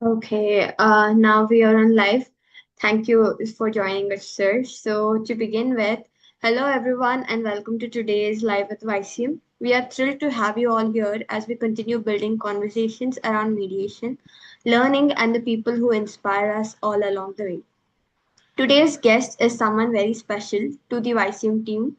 Okay, now we are on live. Thank you for joining us, sir. So, to begin with, hello everyone, and welcome to today's Live with YCM. We are thrilled to have you all here as we continue building conversations around mediation, learning, and the people who inspire us all along the way. Today's guest is someone very special to the YCM team,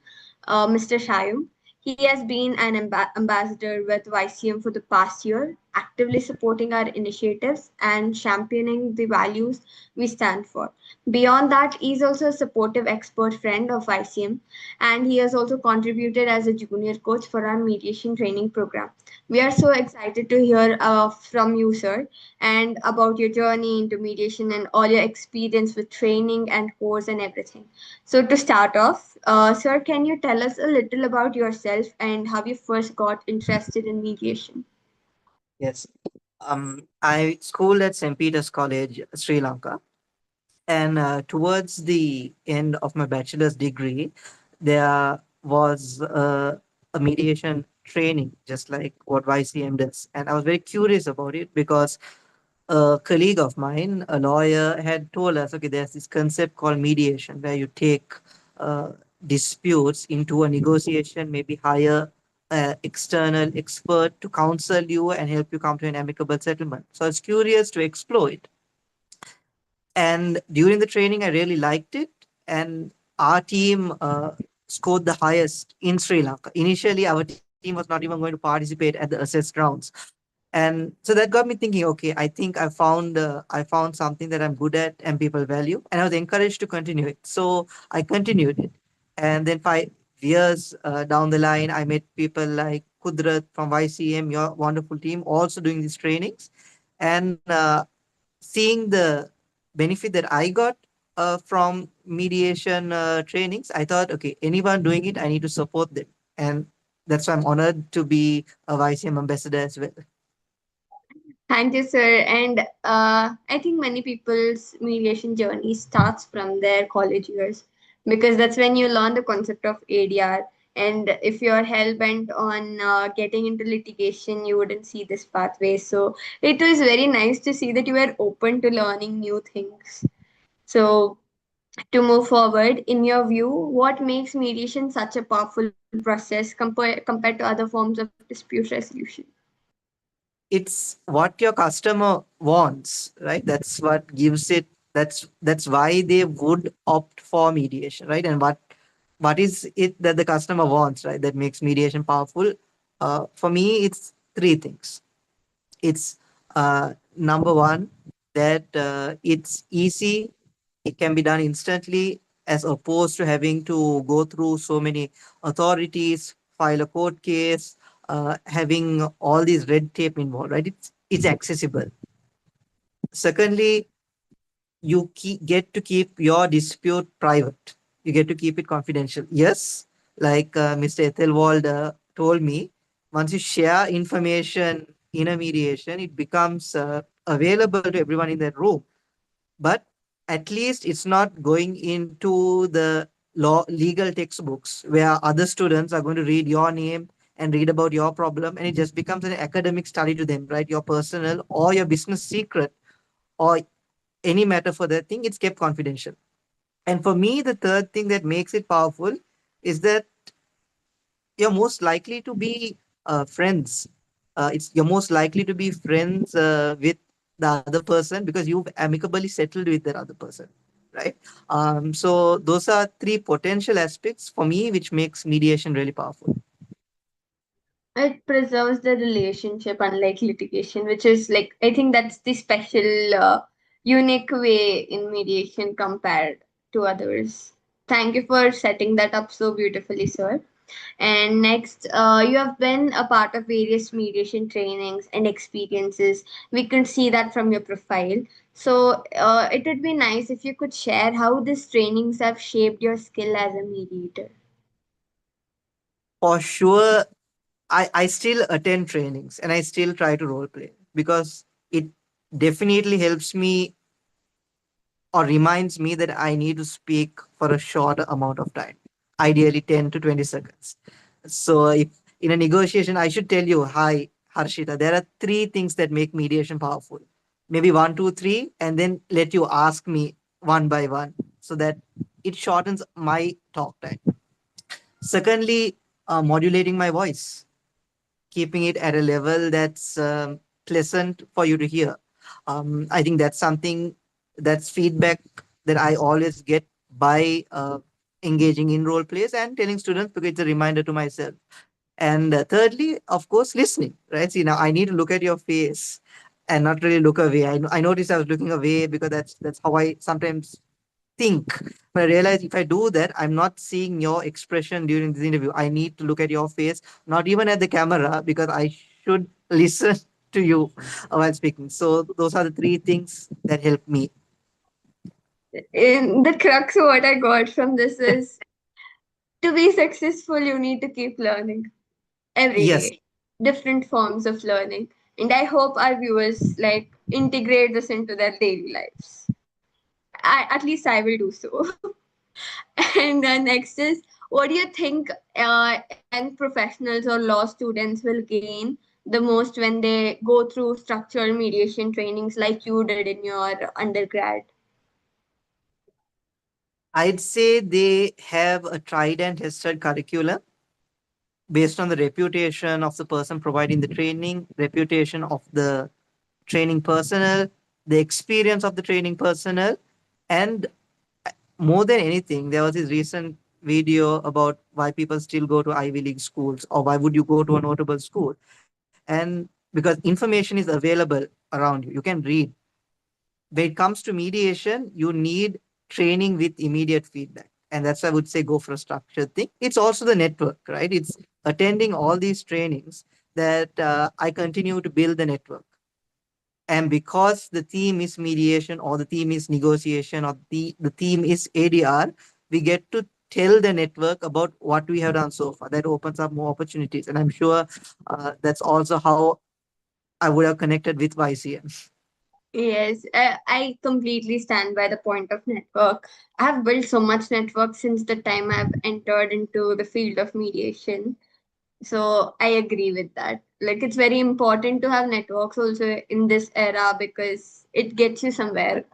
Mr. Shayhum. He has been an ambassador with YCM for the past year, actively supporting our initiatives and championing the values we stand for. Beyond that, he is also a supportive expert friend of YCM, and he has also contributed as a junior coach for our mediation training program. We are so excited to hear from you, sir, and about your journey into mediation and all your experience with training and course and everything. So, to start off, sir, can you tell us a little about yourself and how you first got interested in mediation? Yes. I schooled at St. Peter's College, Sri Lanka, and towards the end of my bachelor's degree, there was a mediation training, just like what YCM does, and I was very curious about it because a colleague of mine, a lawyer, had told us, okay, there's this concept called mediation where you take uh, disputes into a negotiation, maybe hire external expert to counsel you and help you come to an amicable settlement. So I was curious to explore it. And during the training, I really liked it. And our team scored the highest in Sri Lanka. Initially, our team was not even going to participate at the assessed rounds, and so that got me thinking, okay, I think I found something that I'm good at and people value, and I was encouraged to continue it, so I continued it. And then 5 years down the line, I met people like Kudrat from YCM, your wonderful team, also doing these trainings. And seeing the benefit that I got from mediation trainings, I thought, okay, anyone doing it, I need to support them. And that's why I'm honored to be a YCM ambassador as well. Thank you, sir. And I think many people's mediation journey starts from their college years because that's when you learn the concept of ADR. And if you're hell bent on getting into litigation, you wouldn't see this pathway. So it was very nice to see that you were open to learning new things. So, to move forward, in your view, what makes mediation such a powerful process compared to other forms of dispute resolution? It's what your customer wants, right? That's what gives it. That's why they would opt for mediation, right? And what is it that the customer wants, right? That makes mediation powerful. For me, it's three things. It's number one, that it's easy, it can be done instantly, as opposed to having to go through so many authorities, file a court case, having all these red tape involved, right? It's accessible. Secondly, get to keep your dispute private. You get to keep it confidential. Yes, like Mr. Ethelwald told me, once you share information in a mediation, it becomes available to everyone in that room. But at least it's not going into the legal textbooks where other students are going to read your name and read about your problem, and it just becomes an academic study to them, right? Your personal or your business secret or any matter for that thing, it's kept confidential. And for me, the third thing that makes it powerful is that you're most likely to be friends. You're most likely to be friends with the other person because you've amicably settled with that other person, right? So those are three potential aspects for me which makes mediation really powerful. It preserves the relationship, unlike litigation, which is like, I think that's the special, unique way in mediation compared to others. Thank you for setting that up so beautifully, sir. And next, you have been a part of various mediation trainings and experiences. We can see that from your profile. So, it would be nice if you could share how these trainings have shaped your skill as a mediator. For sure, I still attend trainings and I still try to role play because it definitely helps me or reminds me that I need to speak for a short amount of time, ideally 10 to 20 seconds. So, if in a negotiation, I should tell you, hi, Harshita, there are three things that make mediation powerful. maybe one, two, three, and then let you ask me one by one so that it shortens my talk time. Secondly, modulating my voice, keeping it at a level that's pleasant for you to hear. I think that's something, that's feedback that I always get by engaging in role plays and telling students, because it's a reminder to myself. And thirdly, of course, listening, right? See, now I need to look at your face and not really look away. I noticed I was looking away because that's how I sometimes think. But I realize if I do that, I'm not seeing your expression during this interview. I need to look at your face, not even at the camera, because I should listen to you while speaking. So those are the three things that help me. In the crux of what I got from this is to be successful, you need to keep learning every Yes, day, different forms of learning. And I hope our viewers like integrate this into their daily lives. At least I will do so. And next is, what do you think young professionals or law students will gain the most when they go through structural mediation trainings like you did in your undergrad? I'd say they have a tried and tested curriculum based on the reputation of the person providing the training, reputation of the training personnel, the experience of the training personnel, and more than anything, there was this recent video about why people still go to Ivy League schools, or why would you go to a notable school? And because information is available around you, you can read. When it comes to mediation, you need training with immediate feedback. And that's why I would say go for a structured thing. It's also the network, right? It's attending all these trainings that I continue to build the network. And because the theme is mediation, or the theme is negotiation, or the theme is ADR, we get to tell the network about what we have done so far. That opens up more opportunities. And I'm sure that's also how I would have connected with YCM. Yes, I completely stand by the point of network. I have built so much network since the time I've entered into the field of mediation. So I agree with that. Like it's very important to have networks also in this era because it gets you somewhere.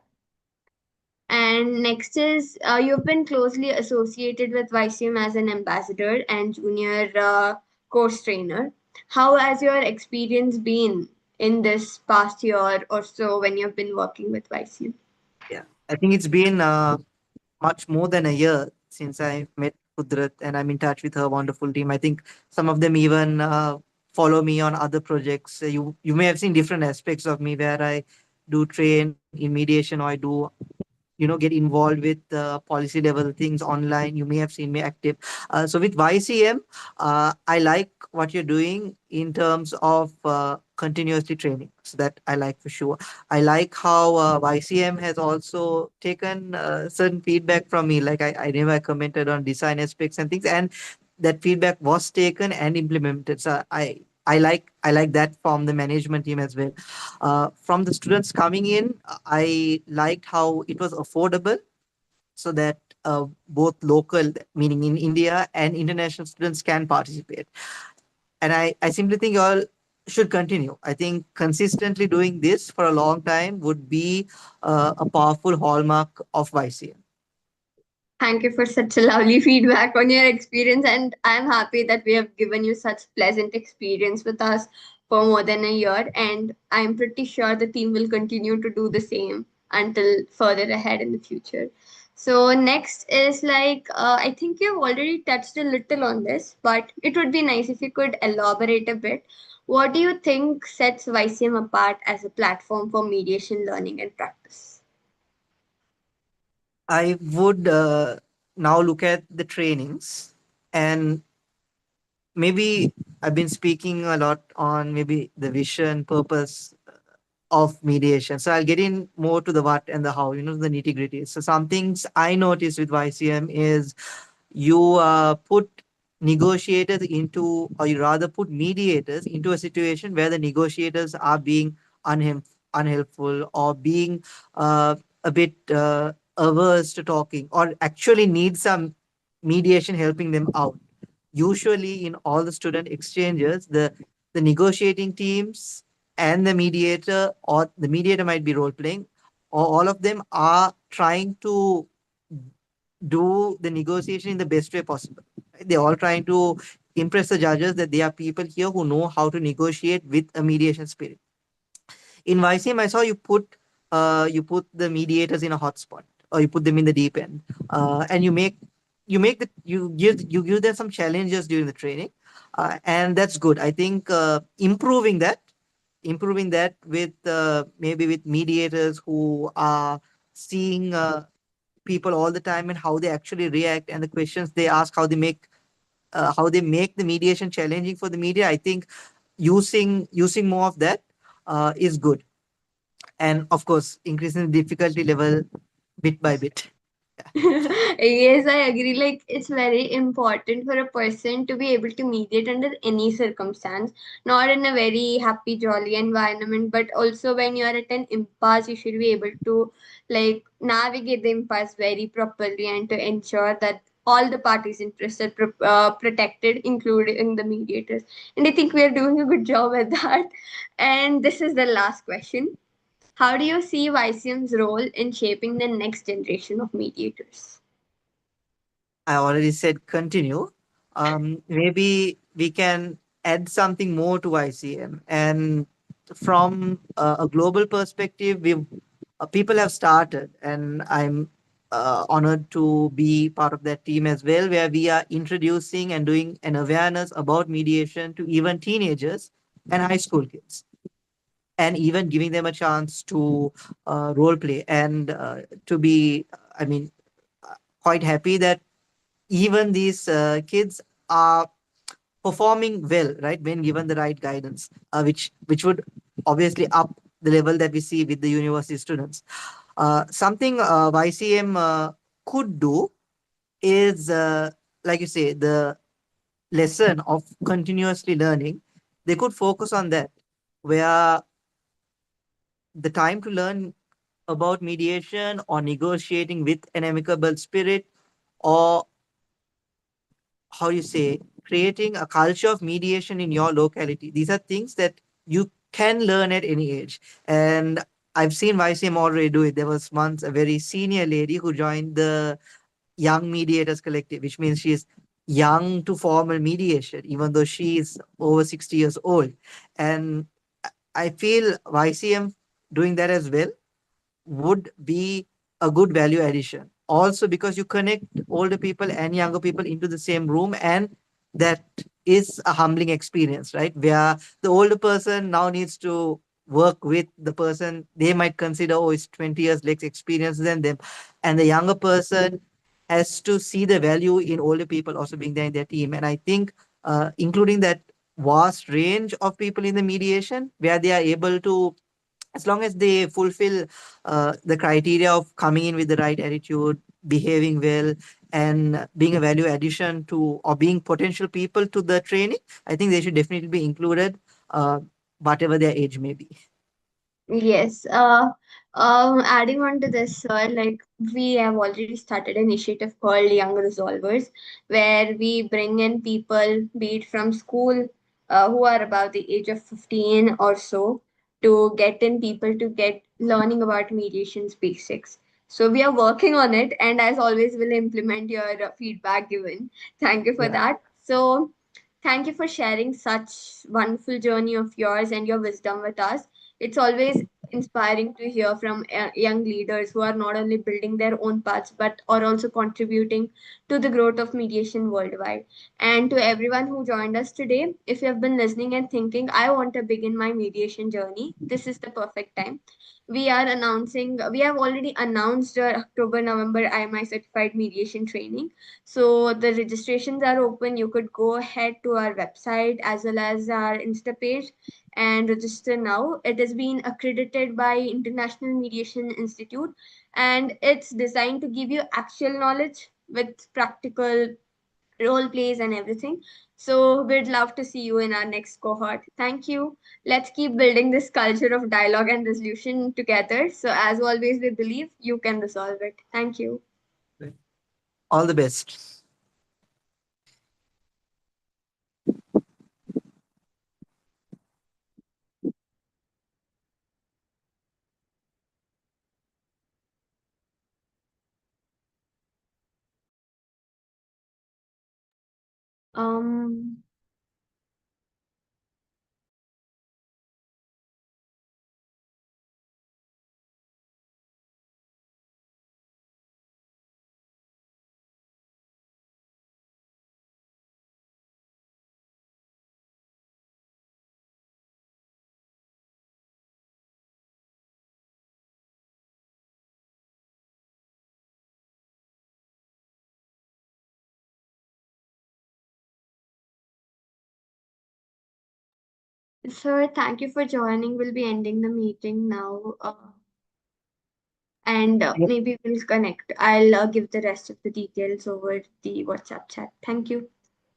And next is you've been closely associated with YCM as an ambassador and junior course trainer. How has your experience been in this past year or so when you've been working with YCM? Yeah, I think it's been much more than a year since I met Kudrat, and I'm in touch with her wonderful team. I think some of them even follow me on other projects. You may have seen different aspects of me where I do train in mediation, or I do get involved with policy level things online. You may have seen me active. So with YCM, I like what you're doing in terms of continuously training, so that I like for sure. I like how YCM has also taken certain feedback from me. Like I never commented on design aspects and things, and that feedback was taken and implemented. So I like that from the management team as well. From the students coming in, I liked how it was affordable, so that both local, meaning in India, and international students can participate. And I simply think you all should continue. I think consistently doing this for a long time would be a powerful hallmark of YCM. Thank you for such a lovely feedback on your experience, and I'm happy that we have given you such pleasant experience with us for more than a year. And I'm pretty sure the team will continue to do the same until further ahead in the future. So next is like I think you've already touched a little on this, but it would be nice if you could elaborate a bit. What do you think sets YCM apart as a platform for mediation, learning, and practice? I would now look at the trainings, and maybe I've been speaking a lot on maybe the vision, purpose of mediation. So I'll get in more to the what and the how, the nitty gritty. So some things I noticed with YCM is you put negotiators into, or you rather put mediators into a situation where the negotiators are being unhelpful, or being a bit averse to talking, or actually need some mediation helping them out. Usually in all the student exchanges, the negotiating teams and the mediator might be role playing, or all of them are trying to do the negotiation in the best way possible. Right? They're all trying to impress the judges that there are people here who know how to negotiate with a mediation spirit. In YCM, I saw you put the mediators in a hotspot, or you put them in the deep end, and you give them some challenges during the training, and that's good. I think improving that with maybe with mediators who are seeing people all the time and how they actually react and the questions they ask, how they make the mediation challenging for the media. I think using more of that is good, and of course increasing the difficulty level bit by bit. Yes, I agree. Like, it's very important for a person to be able to mediate under any circumstance, not in a very happy, jolly environment, but also when you are at an impasse, you should be able to like navigate the impasse very properly and to ensure that all the parties' interests are protected, including the mediators. And I think we are doing a good job at that. And this is the last question. How do you see YCM's role in shaping the next generation of mediators? I already said continue. Maybe we can add something more to ICM. And from a global perspective, people have started, and I'm honored to be part of that team as well, where we are introducing and doing an awareness about mediation to even teenagers and high school kids, and even giving them a chance to role play and to be. I mean, quite happy that even these kids are performing well, right, when given the right guidance, which would obviously up the level that we see with the university students. Something YCM could do is, like you say, the lesson of continuously learning. They could focus on that, where the time to learn about mediation or negotiating with an amicable spirit, or how you say, creating a culture of mediation in your locality. These are things that you can learn at any age. And I've seen YCM already do it. There was once a very senior lady who joined the Young Mediators Collective, which means she's young to formal mediation, even though she is over 60 years old. And I feel YCM doing that as well would be a good value addition. Also, because you connect older people and younger people into the same room, and that is a humbling experience, right? Where the older person now needs to work with the person they might consider, oh, is 20 years less experience than them. And the younger person has to see the value in older people also being there in their team. And I think including that vast range of people in the mediation, where they are able to, as long as they fulfill the criteria of coming in with the right attitude, behaving well, and being a value addition to, or being potential people to the training, I think they should definitely be included, uh, whatever their age may be. Yes. Adding on to this, like we have already started an initiative called Young Resolvers, where we bring in people, be it from school, who are about the age of 15 or so, to get in people to get learning about mediation's basics. So we are working on it, and as always, we'll implement your feedback given. Thank you for Yeah. that. So, thank you for sharing such wonderful journey of yours and your wisdom with us. It's always inspiring to hear from young leaders who are not only building their own paths but are also contributing to the growth of mediation worldwide. And to everyone who joined us today, if you have been listening and thinking, I want to begin my mediation journey, this is the perfect time. We have already announced October, November IMI certified mediation training. So the registrations are open. You could go ahead to our website as well as our Insta page and register now. It has been accredited by International Mediation Institute, and it's designed to give you actual knowledge with practical role plays and everything. So we'd love to see you in our next cohort. Thank you. Let's keep building this culture of dialogue and resolution together. So as always, we believe you can resolve it. Thank you. All the best. Um, Sir, thank you for joining. We'll be ending the meeting now. And Yep. maybe we'll connect. I'll give the rest of the details over the WhatsApp chat. Thank you.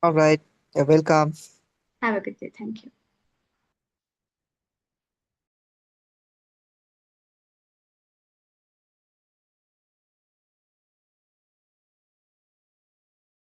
All right. You're welcome. Have a good day. Thank you.